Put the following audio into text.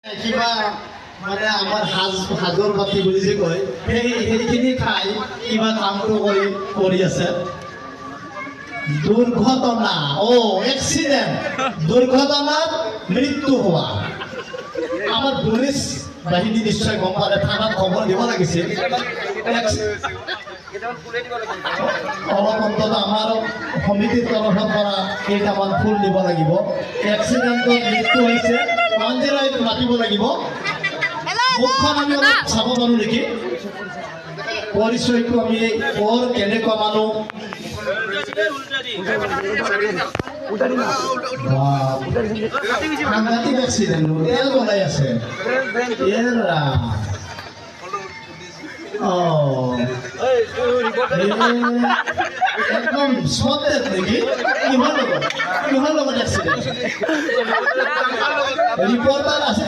কিবা মানে আমাৰ হাজৰ বাতি বুলি যে কয় সেইখিনি খাই কিবা কামটো কৰি আছে দুৰ্ঘটনা এক্সিডেণ্ট দুৰ্ঘটনাত মৃত্যু হোৱা আমাৰ পুলিচ বাহিনী নিশ্চয় গম পালে থানাত খবৰ দিব লাগিছিল অলপ অন্তত আমাৰ সমিতিৰ তৰফৰ পৰা কেইটামান ফুল দিব লাগিব এক্সিডেণ্টত মৃত্যু হৈছে 108 মাতিব লাগিব মুখখন আমি অলপ চাব পাৰোঁ নেকি পৰিচয়টো আমি বৰ কেনেকুৱা মানুহ সাংঘাতিক এক্সিডেণ্ট তেল বনাই আছে একদম স্পটেড নেকি কিহৰ লগত এক্সিডেণ্ট ৰিপৰ্টাৰ আছে